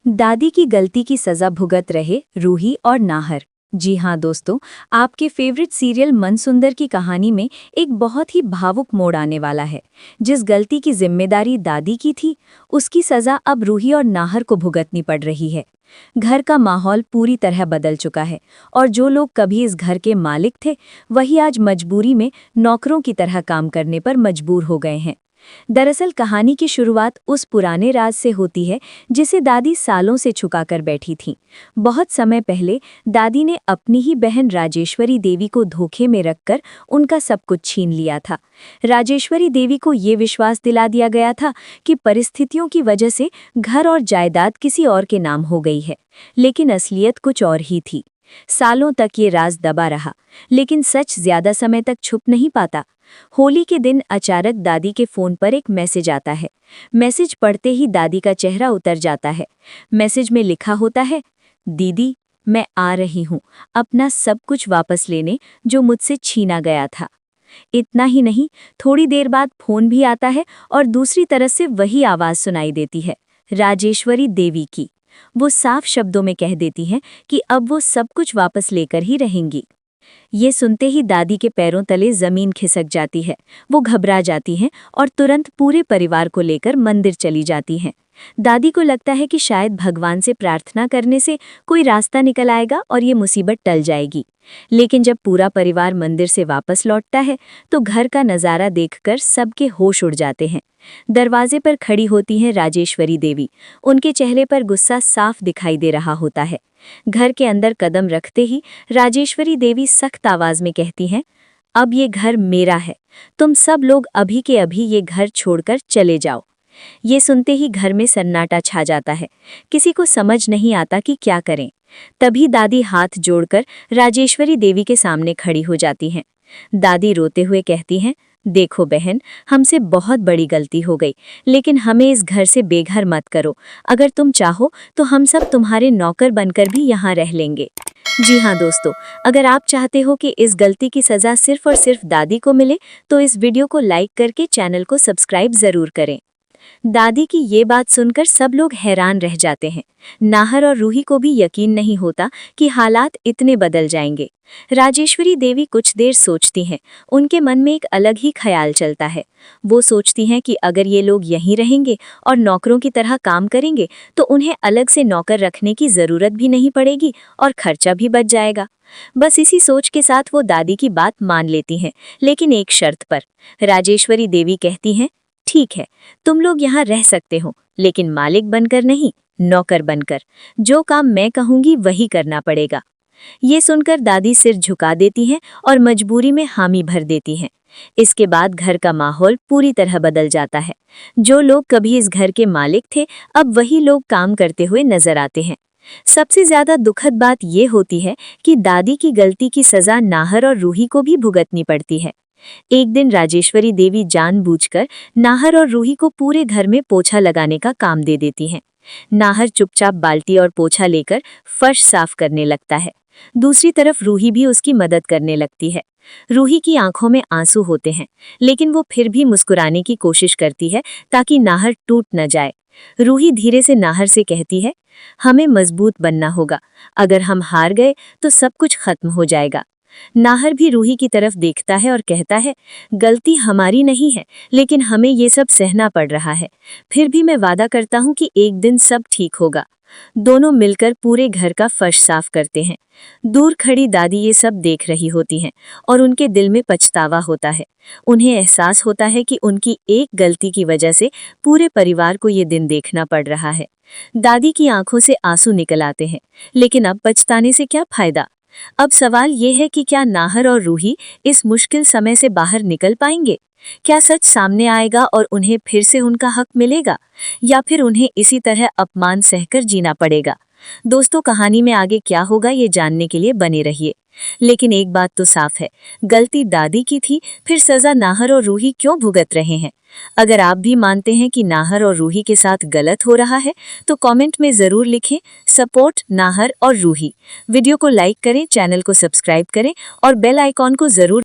दादी की गलती की सजा भुगत रहे रूही और नाहर। जी हाँ दोस्तों, आपके फेवरेट सीरियल मनसुंदर की कहानी में एक बहुत ही भावुक मोड़ आने वाला है। जिस गलती की जिम्मेदारी दादी की थी, उसकी सजा अब रूही और नाहर को भुगतनी पड़ रही है। घर का माहौल पूरी तरह बदल चुका है और जो लोग कभी इस घर के मालिक थे, वही आज मजबूरी में नौकरों की तरह काम करने पर मजबूर हो गए हैं। दरअसल कहानी की शुरुआत उस पुराने राज से होती है जिसे दादी सालों से छुपाकर बैठी थीं। बहुत समय पहले दादी ने अपनी ही बहन राजेश्वरी देवी को धोखे में रखकर उनका सब कुछ छीन लिया था। राजेश्वरी देवी को ये विश्वास दिला दिया गया था कि परिस्थितियों की वजह से घर और जायदाद किसी और के नाम हो गई है, लेकिन असलियत कुछ और ही थी। सालों तक ये राज दबा रहा, लेकिन सच ज्यादा समय तक छुप नहीं पाता। होली के दिन अचानक दादी के फोन पर एक मैसेज आता है। मैसेज पढ़ते ही दादी का चेहरा उतर जाता है। मैसेज में लिखा होता है, दीदी, मैं आ रही हूँ अपना सब कुछ वापस लेने जो मुझसे छीना गया था। इतना ही नहीं, थोड़ी देर बाद फोन भी आता है और दूसरी तरफ से वही आवाज सुनाई देती है, राजेश्वरी देवी की। वो साफ शब्दों में कह देती हैं कि अब वो सब कुछ वापस लेकर ही रहेंगी। ये सुनते ही दादी के पैरों तले जमीन खिसक जाती है। वो घबरा जाती हैं और तुरंत पूरे परिवार को लेकर मंदिर चली जाती हैं। दादी को लगता है कि शायद भगवान से प्रार्थना करने से कोई रास्ता निकल आएगा और ये मुसीबत टल जाएगी। लेकिन जब पूरा परिवार मंदिर से वापस लौटता है तो घर का नज़ारा देखकर सबके होश उड़ जाते हैं। दरवाजे पर खड़ी होती हैं राजेश्वरी देवी। उनके चेहरे पर गुस्सा साफ दिखाई दे रहा होता है। घर के अंदर कदम रखते ही राजेश्वरी देवी सख्त आवाज में कहती हैं, अब ये घर मेरा है, तुम सब लोग अभी के अभी ये घर छोड़कर चले जाओ। ये सुनते ही घर में सन्नाटा छा जाता है। किसी को समझ नहीं आता कि क्या करें। तभी दादी हाथ जोड़कर राजेश्वरी देवी के सामने खड़ी हो जाती हैं। दादी रोते हुए कहती हैं, देखो बहन, हमसे बहुत बड़ी गलती हो गई, लेकिन हमें इस घर से बेघर मत करो। अगर तुम चाहो तो हम सब तुम्हारे नौकर बनकर भी यहाँ रह लेंगे। जी हाँ दोस्तों, अगर आप चाहते हो कि इस गलती की सज़ा सिर्फ और सिर्फ दादी को मिले, तो इस वीडियो को लाइक करके चैनल को सब्सक्राइब ज़रूर करें। दादी की ये बात सुनकर सब लोग हैरान रह जाते हैं। नाहर और रूही को भी यकीन नहीं होता कि हालात इतने बदल जाएंगे। राजेश्वरी देवी कुछ देर सोचती हैं। उनके मन में एक अलग ही ख्याल चलता है। वो सोचती हैं कि अगर ये लोग यहीं रहेंगे और नौकरों की तरह काम करेंगे तो उन्हें अलग से नौकर रखने की ज़रूरत भी नहीं पड़ेगी और खर्चा भी बच जाएगा। बस इसी सोच के साथ वो दादी की बात मान लेती हैं, लेकिन एक शर्त पर। राजेश्वरी देवी कहती हैं, ठीक है, तुम लोग यहाँ रह सकते हो, लेकिन मालिक बनकर नहीं, नौकर बनकर। जो काम मैं कहूँगी वही करना पड़ेगा। ये सुनकर दादी सिर झुका देती हैं और मजबूरी में हामी भर देती हैं। इसके बाद घर का माहौल पूरी तरह बदल जाता है। जो लोग कभी इस घर के मालिक थे, अब वही लोग काम करते हुए नजर आते हैं। सबसे ज्यादा दुखद बात ये होती है कि दादी की गलती की सजा नाहर और रूही को भी भुगतनी पड़ती है। एक दिन राजेश्वरी देवी जानबूझकर नाहर और रूही को पूरे घर में पोछा लगाने का काम दे देती हैं। नाहर चुपचाप बाल्टी और पोछा लेकर फर्श साफ करने लगता है। दूसरी तरफ रूही भी उसकी मदद करने लगती है। रूही की आंखों में आंसू होते हैं, लेकिन वो फिर भी मुस्कुराने की कोशिश करती है ताकि नाहर टूट न जाए। रूही धीरे से नाहर से कहती है, हमें मजबूत बनना होगा। अगर हम हार गए तो सब कुछ खत्म हो जाएगा। नाहर भी रूही की तरफ देखता है और कहता है, गलती हमारी नहीं है, लेकिन हमें ये सब सहना पड़ रहा है। फिर भी मैं वादा करता हूँ कि एक दिन सब ठीक होगा। दोनों मिलकर पूरे घर का फर्श साफ करते हैं। दूर खड़ी दादी ये सब देख रही होती हैं और उनके दिल में पछतावा होता है। उन्हें एहसास होता है कि उनकी एक गलती की वजह से पूरे परिवार को ये दिन देखना पड़ रहा है। दादी की आंखों से आंसू निकल आते हैं, लेकिन अब पछताने से क्या फायदा। अब सवाल ये है कि क्या नाहर और रूही इस मुश्किल समय से बाहर निकल पाएंगे? क्या सच सामने आएगा और उन्हें फिर से उनका हक मिलेगा, या फिर उन्हें इसी तरह अपमान सहकर जीना पड़ेगा? दोस्तों, कहानी में आगे क्या होगा ये जानने के लिए बने रहिए। लेकिन एक बात तो साफ है, गलती दादी की थी, फिर सजा नाहर और रूही क्यों भुगत रहे हैं? अगर आप भी मानते हैं कि नाहर और रूही के साथ गलत हो रहा है तो कमेंट में ज़रूर लिखें, सपोर्ट नाहर और रूही। वीडियो को लाइक करें, चैनल को सब्सक्राइब करें और बेल आइकॉन को ज़रूर